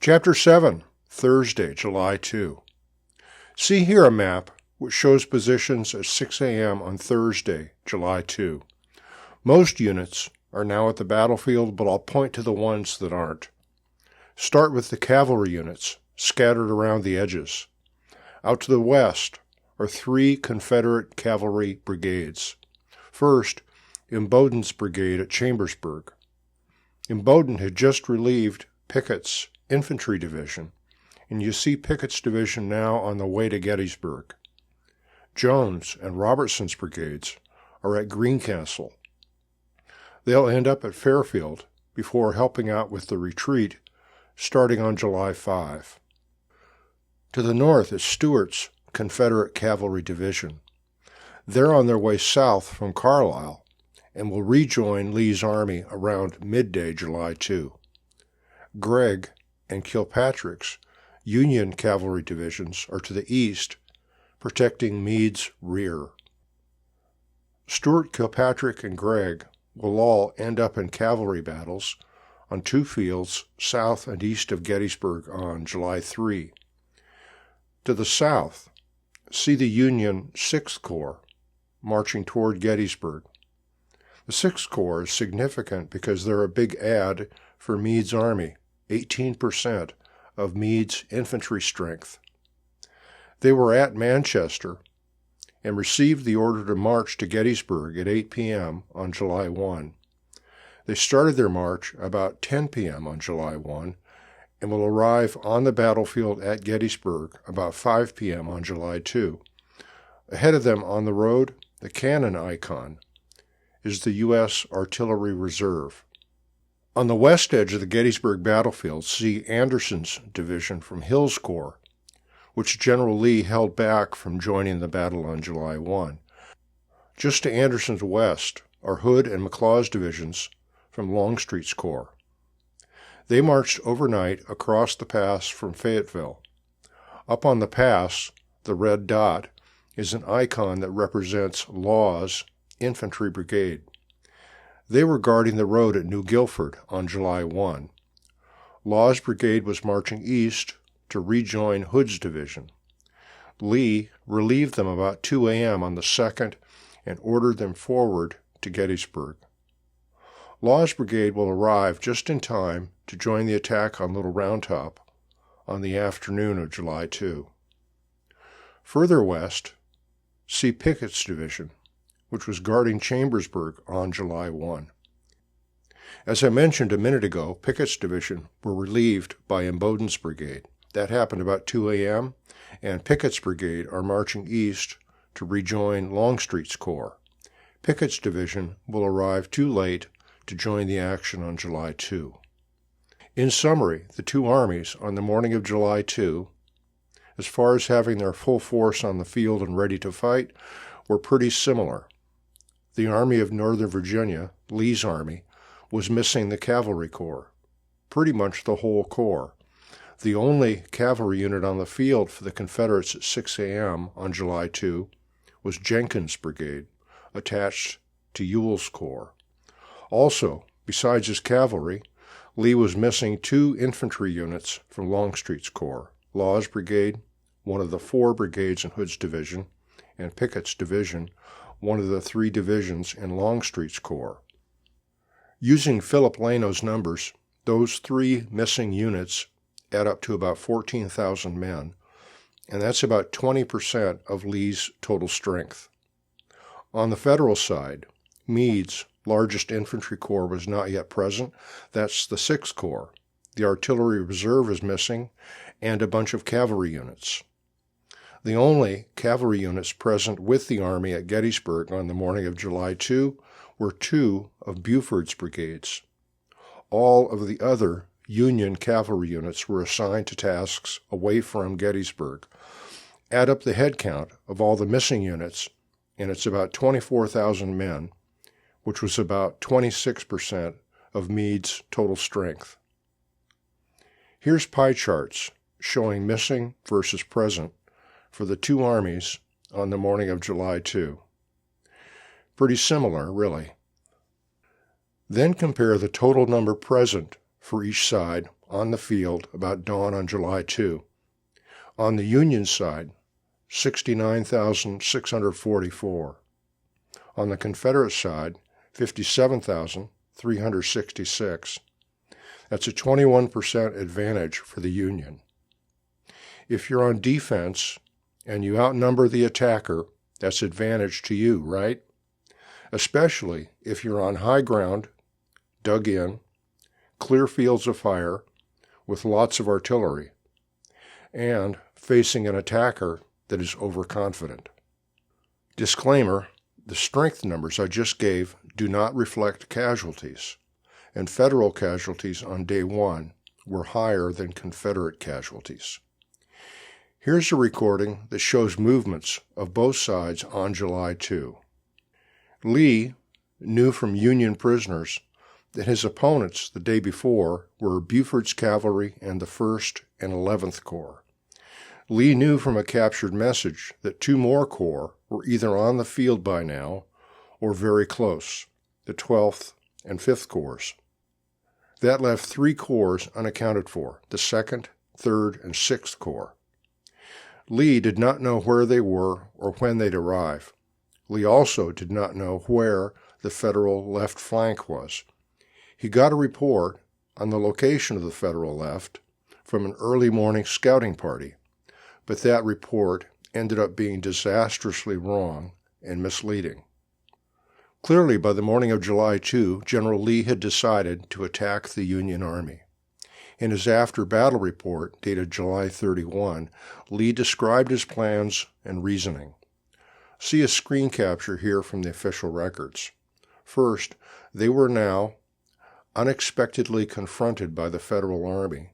Chapter 7, Thursday, July 2. See here a map which shows positions at 6 a.m. on Thursday, July 2. Most units are now at the battlefield, but I'll point to the ones that aren't. Start with the cavalry units scattered around the edges. Out to the west are 3 Confederate cavalry brigades. First, Imboden's brigade at Chambersburg. Imboden had just relieved Pickett's infantry division, and you see Pickett's division now on the way to Gettysburg. Jones and Robertson's brigades are at Greencastle. They'll end up at Fairfield before helping out with the retreat starting on July 5. To the north is Stuart's Confederate cavalry division. They're on their way south from Carlisle and will rejoin Lee's army around midday July 2. Gregg and Kilpatrick's Union cavalry divisions are to the east, protecting Meade's rear. Stuart, Kilpatrick, and Gregg will all end up in cavalry battles on 2 fields south and east of Gettysburg on July 3. To the south, see the Union 6th Corps marching toward Gettysburg. The 6th Corps is significant because they're a big add for Meade's army, 18% of Meade's infantry strength. They were at Manchester and received the order to march to Gettysburg at 8 p.m. on July 1. They started their march about 10 p.m. on July 1 and will arrive on the battlefield at Gettysburg about 5 p.m. on July 2. Ahead of them on the road, the cannon icon, is the U.S. Artillery Reserve. On the west edge of the Gettysburg battlefield, see Anderson's division from Hill's Corps, which General Lee held back from joining the battle on July 1. Just to Anderson's west are Hood and McLaws divisions from Longstreet's Corps. They marched overnight across the pass from Fayetteville. Up on the pass, the red dot is an icon that represents Law's infantry brigade. They were guarding the road at New Guilford on July 1. Law's brigade was marching east to rejoin Hood's division. Lee relieved them about 2 a.m. on the 2nd and ordered them forward to Gettysburg. Law's brigade will arrive just in time to join the attack on Little Round Top on the afternoon of July 2. Further west, see Pickett's division, which was guarding Chambersburg on July 1. As I mentioned a minute ago, Pickett's division were relieved by Imboden's brigade. That happened about 2 a.m., and Pickett's brigade are marching east to rejoin Longstreet's Corps. Pickett's division will arrive too late to join the action on July 2. In summary, the 2 armies on the morning of July 2, as far as having their full force on the field and ready to fight, were pretty similar. The Army of Northern Virginia, Lee's army, was missing the cavalry corps, pretty much the whole corps. The only cavalry unit on the field for the Confederates at 6 a.m. on July 2 was Jenkins' brigade, attached to Ewell's corps. Also, besides his cavalry, Lee was missing 2 infantry units from Longstreet's corps, Law's brigade, one of the 4 brigades in Hood's division, and Pickett's division, one of the 3 divisions in Longstreet's corps. Using Philip Lano's numbers, those 3 missing units add up to about 14,000 men, and that's about 20% of Lee's total strength. On the Federal side, Meade's largest infantry corps was not yet present. That's the 6th Corps. The Artillery Reserve is missing, and a bunch of cavalry units. The only cavalry units present with the Army at Gettysburg on the morning of July 2 were 2 of Buford's brigades. All of the other Union cavalry units were assigned to tasks away from Gettysburg. Add up the head count of all the missing units, and it's about 24,000 men, which was about 26% of Meade's total strength. Here's pie charts showing missing versus present for the 2 armies on the morning of July 2. Pretty similar, really. Then compare the total number present for each side on the field about dawn on July 2. On the Union side, 69,644. On the Confederate side, 57,366. That's a 21% advantage for the Union. If you're on defense and you outnumber the attacker, that's advantage to you, right? Especially if you're on high ground, dug in, clear fields of fire, with lots of artillery, and facing an attacker that is overconfident. Disclaimer, the strength numbers I just gave do not reflect casualties, and Federal casualties on day 1 were higher than Confederate casualties. Here's a recording that shows movements of both sides on July 2. Lee knew from Union prisoners that his opponents the day before were Buford's cavalry and the 1st and 11th Corps. Lee knew from a captured message that 2 more corps were either on the field by now or very close, the 12th and 5th Corps. That left 3 corps unaccounted for, the 2nd, 3rd, and 6th Corps. Lee did not know where they were or when they'd arrive. Lee also did not know where the Federal left flank was. He got a report on the location of the Federal left from an early morning scouting party, but that report ended up being disastrously wrong and misleading. Clearly, by the morning of July 2, General Lee had decided to attack the Union Army. In his after-battle report, dated July 31, Lee described his plans and reasoning. See a screen capture here from the official records. First, they were now unexpectedly confronted by the Federal Army,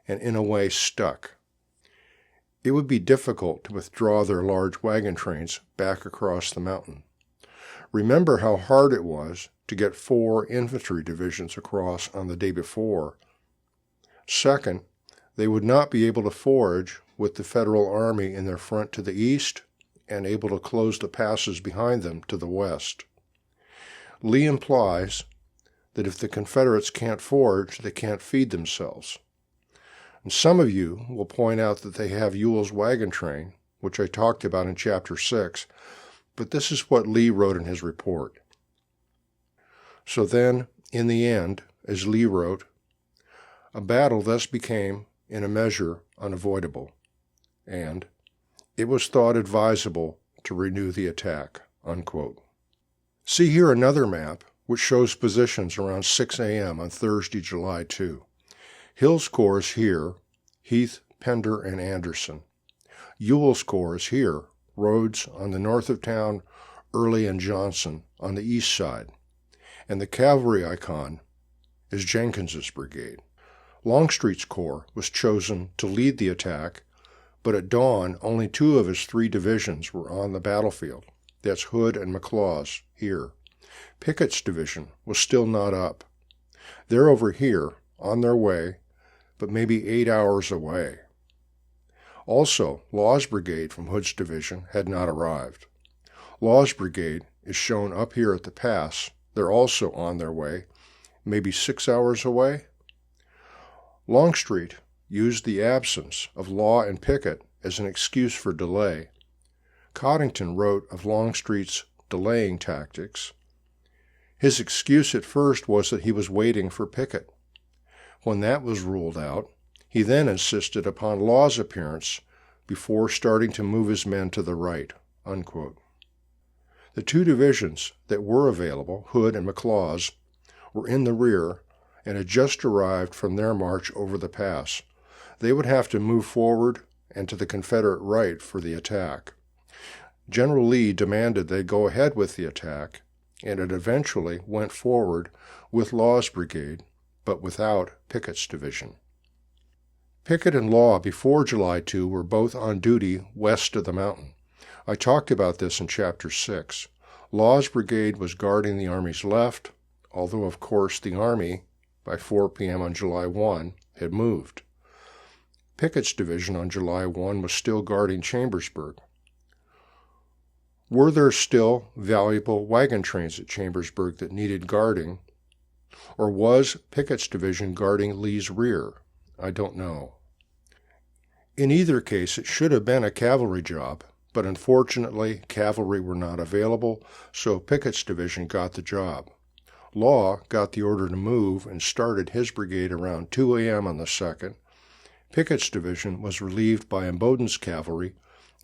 and in a way stuck. It would be difficult to withdraw their large wagon trains back across the mountain. Remember how hard it was to get 4 infantry divisions across on the day before. Second, they would not be able to forage with the Federal Army in their front to the east and able to close the passes behind them to the west. Lee implies that if the Confederates can't forage, they can't feed themselves. And some of you will point out that they have Ewell's wagon train, which I talked about in Chapter 6, but this is what Lee wrote in his report. So then, in the end, as Lee wrote, a battle thus became, in a measure, unavoidable, and it was thought advisable to renew the attack, unquote. See here another map which shows positions around 6 a.m. on Thursday, July 2. Hill's Corps is here, Heath, Pender, and Anderson. Ewell's Corps is here, Rhodes on the north of town, Early and Johnson on the east side. And the cavalry icon is Jenkins's brigade. Longstreet's corps was chosen to lead the attack, but at dawn only 2 of his 3 divisions were on the battlefield. That's Hood and McLaws here. Pickett's division was still not up. They're over here, on their way, but maybe 8 hours away. Also, Law's brigade from Hood's division had not arrived. Law's brigade is shown up here at the pass. They're also on their way, maybe 6 hours away. Longstreet used the absence of Law and Pickett as an excuse for delay. Coddington wrote of Longstreet's delaying tactics. His excuse at first was that he was waiting for Pickett. When that was ruled out, he then insisted upon Law's appearance before starting to move his men to the right, unquote. The 2 divisions that were available, Hood and McLaws, were in the rear and had just arrived from their march over the pass. They would have to move forward and to the Confederate right for the attack. General Lee demanded they go ahead with the attack, and it eventually went forward with Law's brigade, but without Pickett's division. Pickett and Law before July 2 were both on duty west of the mountain. I talked about this in Chapter 6. Law's brigade was guarding the Army's left, although of course the Army, by 4 p.m. on July 1, had moved. Pickett's division on July 1 was still guarding Chambersburg. Were there still valuable wagon trains at Chambersburg that needed guarding? Or was Pickett's division guarding Lee's rear? I don't know. In either case, it should have been a cavalry job, but unfortunately, cavalry were not available, so Pickett's division got the job. Law got the order to move and started his brigade around 2 a.m. on the 2nd. Pickett's division was relieved by Imboden's cavalry,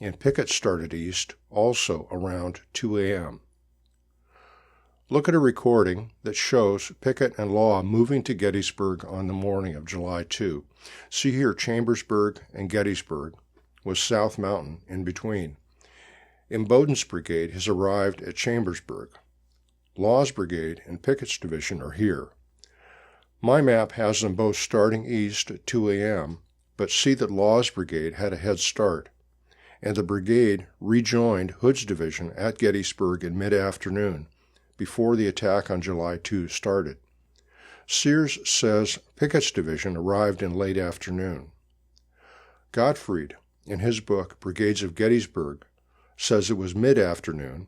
and Pickett started east, also around 2 a.m. Look at a recording that shows Pickett and Law moving to Gettysburg on the morning of July 2. See here Chambersburg and Gettysburg, with South Mountain in between. Imboden's brigade has arrived at Chambersburg. Law's brigade and Pickett's division are here. My map has them both starting east at 2 a.m., but see that Law's brigade had a head start, and the brigade rejoined Hood's division at Gettysburg in mid-afternoon, before the attack on July 2 started. Sears says Pickett's division arrived in late afternoon. Gottfried, in his book Brigades of Gettysburg, says it was mid-afternoon,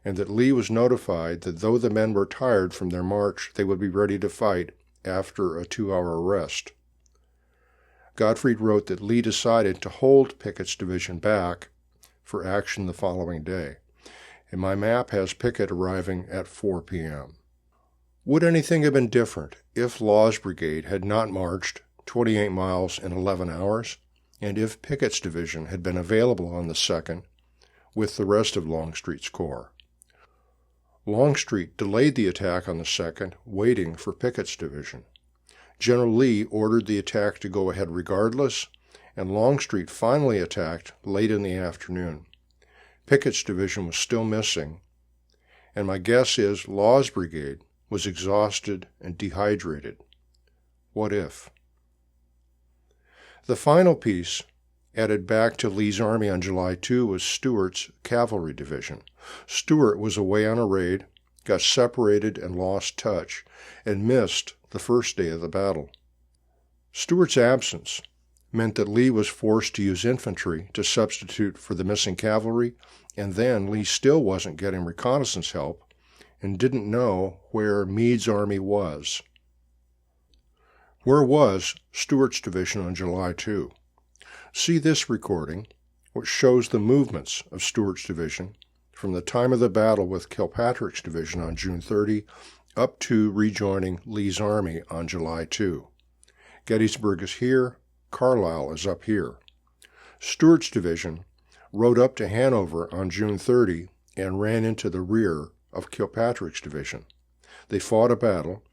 and that Lee was notified that though the men were tired from their march, they would be ready to fight after a 2-hour rest. Gottfried wrote that Lee decided to hold Pickett's division back for action the following day, and my map has Pickett arriving at 4 p.m. Would anything have been different if Law's brigade had not marched 28 miles in 11 hours, and if Pickett's division had been available on the 2nd with the rest of Longstreet's corps? Longstreet delayed the attack on the 2nd, waiting for Pickett's division. General Lee ordered the attack to go ahead regardless, and Longstreet finally attacked late in the afternoon. Pickett's division was still missing, and my guess is Law's brigade was exhausted and dehydrated. What if? The final piece added back to Lee's army on July 2 was Stuart's cavalry division. Stuart was away on a raid, got separated and lost touch, and missed the first day of the battle. Stuart's absence meant that Lee was forced to use infantry to substitute for the missing cavalry, and then Lee still wasn't getting reconnaissance help and didn't know where Meade's army was. Where was Stuart's division on July 2? See this recording, which shows the movements of Stuart's division from the time of the battle with Kilpatrick's division on June 30 up to rejoining Lee's army on July 2. Gettysburg is here, Carlisle is up here. Stuart's division rode up to Hanover on June 30 and ran into the rear of Kilpatrick's division. They fought a battle,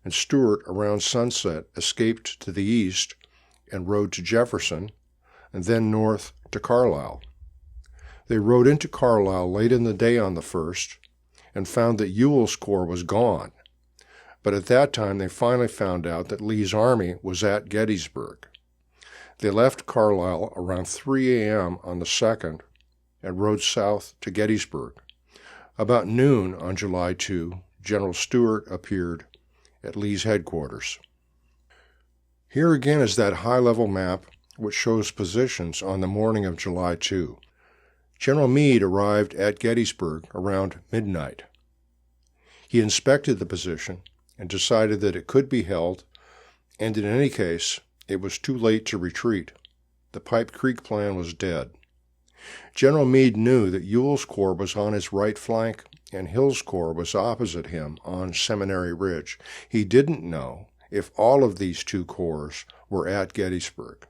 and Stuart, around sunset, escaped to the east and rode to Jefferson, and then north to Carlisle. They rode into Carlisle late in the day on the 1st and found that Ewell's corps was gone, but at that time they finally found out that Lee's army was at Gettysburg. They left Carlisle around 3 a.m. on the 2nd and rode south to Gettysburg. About noon on July 2, General Stuart appeared at Lee's headquarters. Here again is that high-level map which shows positions on the morning of July 2. General Meade arrived at Gettysburg around midnight. He inspected the position and decided that it could be held, and in any case, it was too late to retreat. The Pipe Creek plan was dead. General Meade knew that Ewell's corps was on his right flank and Hill's corps was opposite him on Seminary Ridge. He didn't know if all of these two corps were at Gettysburg.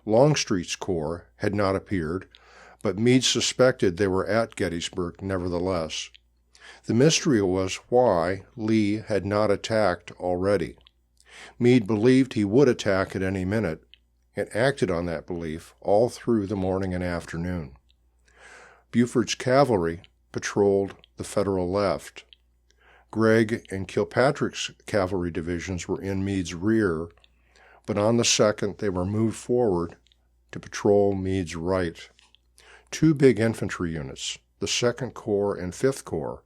Longstreet's corps had not appeared, but Meade suspected they were at Gettysburg nevertheless. The mystery was why Lee had not attacked already. Meade believed he would attack at any minute, and acted on that belief all through the morning and afternoon. Buford's cavalry patrolled the Federal left. Gregg and Kilpatrick's cavalry divisions were in Meade's rear, but on the 2nd they were moved forward to patrol Meade's right. Two big infantry units, the 2nd Corps and 5th Corps,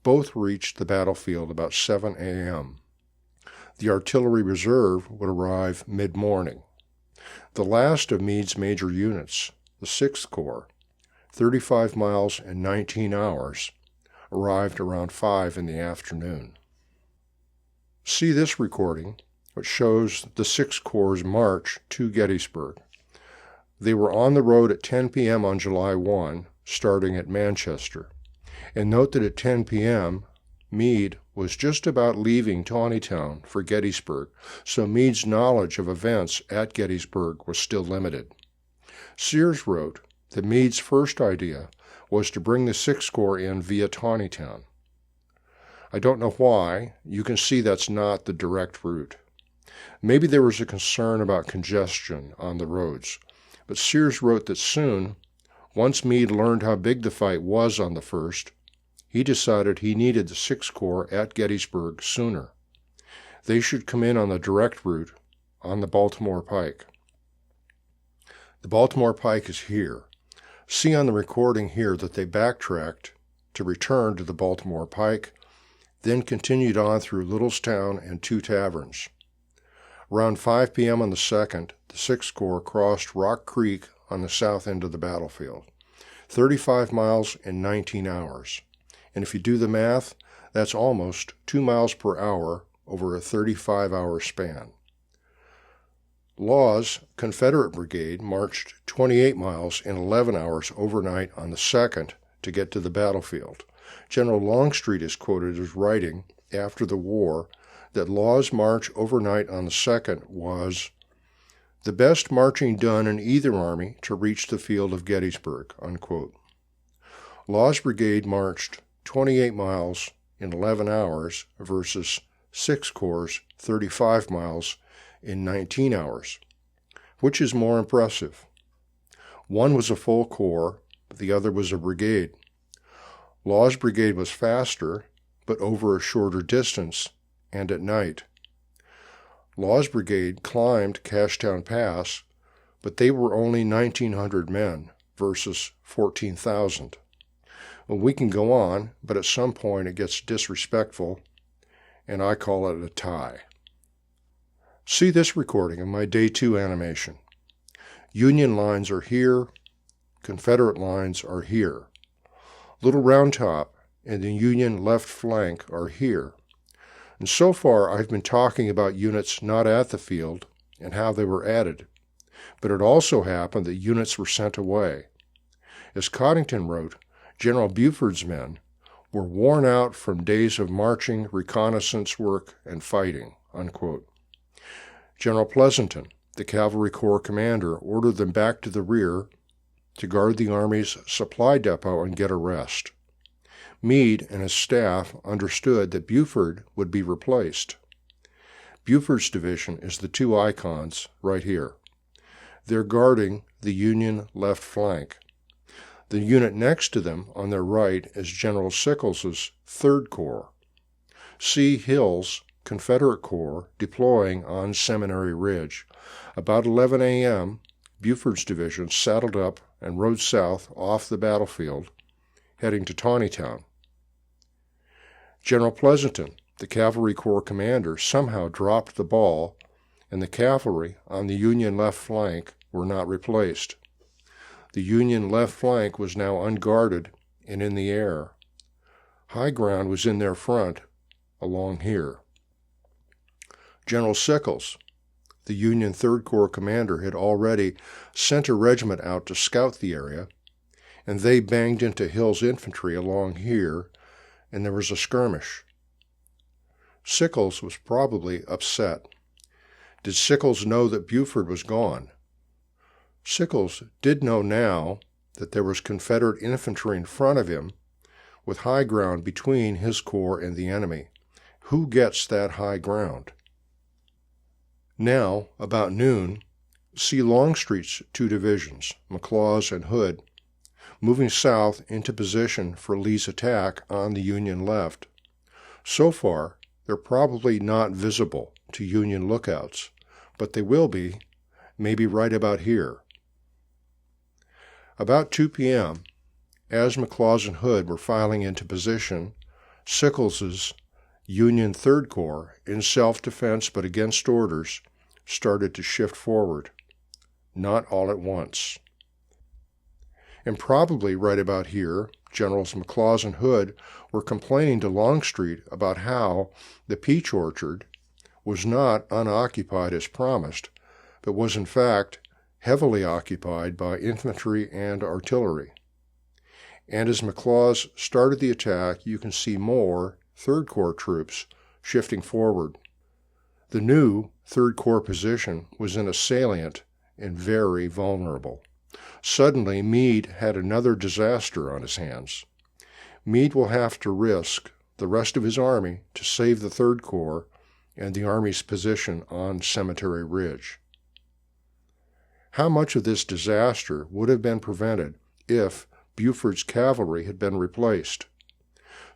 both reached the battlefield about 7 a.m. The artillery reserve would arrive mid-morning. The last of Meade's major units, the 6th Corps, 35 miles and 19 hours, arrived around 5 in the afternoon. See this recording, which shows the Sixth Corps' march to Gettysburg. They were on the road at 10 p.m. on July 1, starting at Manchester. And note that at 10 p.m., Meade was just about leaving Taneytown for Gettysburg, so Meade's knowledge of events at Gettysburg was still limited. Sears wrote that Meade's first idea was to bring the Sixth Corps in via Taneytown. I don't know why. You can see that's not the direct route. Maybe there was a concern about congestion on the roads, but Sears wrote that soon, once Meade learned how big the fight was on the 1st, he decided he needed the Sixth Corps at Gettysburg sooner. They should come in on the direct route on the Baltimore Pike. The Baltimore Pike is here. See on the recording here that they backtracked to return to the Baltimore Pike, then continued on through Littlestown and Two Taverns. Around 5 p.m. on the 2nd, the Sixth Corps crossed Rock Creek on the south end of the battlefield, 35 miles in 19 hours. And if you do the math, that's almost 2 miles per hour over a 35-hour span. Law's Confederate Brigade marched 28 miles in 11 hours overnight on the 2nd to get to the battlefield. General Longstreet is quoted as writing, after the war, that Law's march overnight on the 2nd was the best marching done in either army to reach the field of Gettysburg, unquote. Law's brigade marched 28 miles in 11 hours versus Sixth Corps' 35 miles in 19 hours. Which is more impressive? One was a full corps, the other was a brigade. Law's brigade was faster, but over a shorter distance, and at night. Law's brigade climbed Cashtown Pass, but they were only 1,900 men versus 14,000. Well, we can go on, but at some point it gets disrespectful, and I call it a tie. See this recording of my Day 2 animation. Union lines are here, Confederate lines are here. Little Round Top and the Union left flank are here. And so far I've been talking about units not at the field and how they were added. But it also happened that units were sent away. As Coddington wrote, General Buford's men were worn out from days of marching, reconnaissance work, and fighting, unquote. General Pleasonton, the Cavalry Corps commander, ordered them back to the rear to guard the Army's supply depot and get a rest. Meade and his staff understood that Buford would be replaced. Buford's division is the two icons right here. They're guarding the Union left flank. The unit next to them on their right is General Sickles's 3rd Corps. See Hill's Confederate Corps deploying on Seminary Ridge. About 11 a.m., Buford's division saddled up and rode south off the battlefield, heading to Taneytown. General Pleasonton, the Cavalry Corps commander, somehow dropped the ball, and the cavalry on the Union left flank were not replaced. The Union left flank was now unguarded and in the air. High ground was in their front, along here. General Sickles, the Union 3rd Corps commander, had already sent a regiment out to scout the area, and they banged into Hill's infantry along here, and there was a skirmish. Sickles was probably upset. Did Sickles know that Buford was gone? Sickles did know now that there was Confederate infantry in front of him, with high ground between his corps and the enemy. Who gets that high ground? Now, about noon, see Longstreet's two divisions, McLaws and Hood, moving south into position for Lee's attack on the Union left. So far, they're probably not visible to Union lookouts, but they will be, maybe right about here. About 2 p.m., as McLaws and Hood were filing into position, Sickles's Union 3rd Corps, in self-defense but against orders, started to shift forward. Not all at once. And probably right about here, Generals McLaws and Hood were complaining to Longstreet about how the Peach Orchard was not unoccupied as promised, but was in fact heavily occupied by infantry and artillery. And as McLaws started the attack, you can see more Third Corps troops shifting forward. The new Third Corps position was in a salient and very vulnerable. Suddenly, Meade had another disaster on his hands. Meade will have to risk the rest of his army to save the Third Corps and the Army's position on Cemetery Ridge. How much of this disaster would have been prevented if Buford's cavalry had been replaced?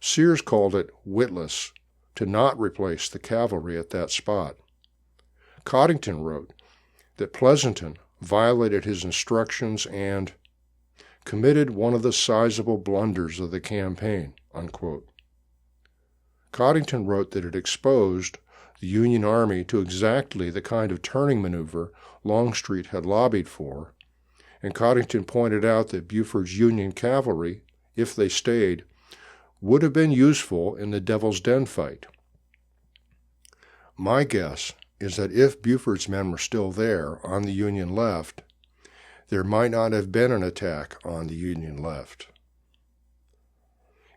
Sears called it witless to not replace the cavalry at that spot. Coddington wrote that Pleasanton violated his instructions and committed one of the sizable blunders of the campaign, unquote. Coddington wrote that it exposed the Union Army to exactly the kind of turning maneuver Longstreet had lobbied for, and Coddington pointed out that Buford's Union cavalry, if they stayed, would have been useful in the Devil's Den fight. My guess is that if Buford's men were still there on the Union left, there might not have been an attack on the Union left.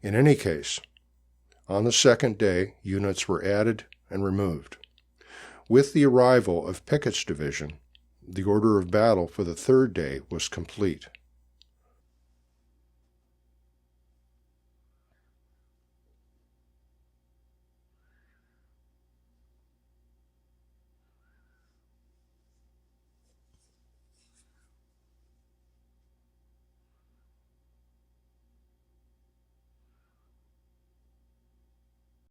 In any case, on the second day, units were added and removed. With the arrival of Pickett's division, the order of battle for the third day was complete.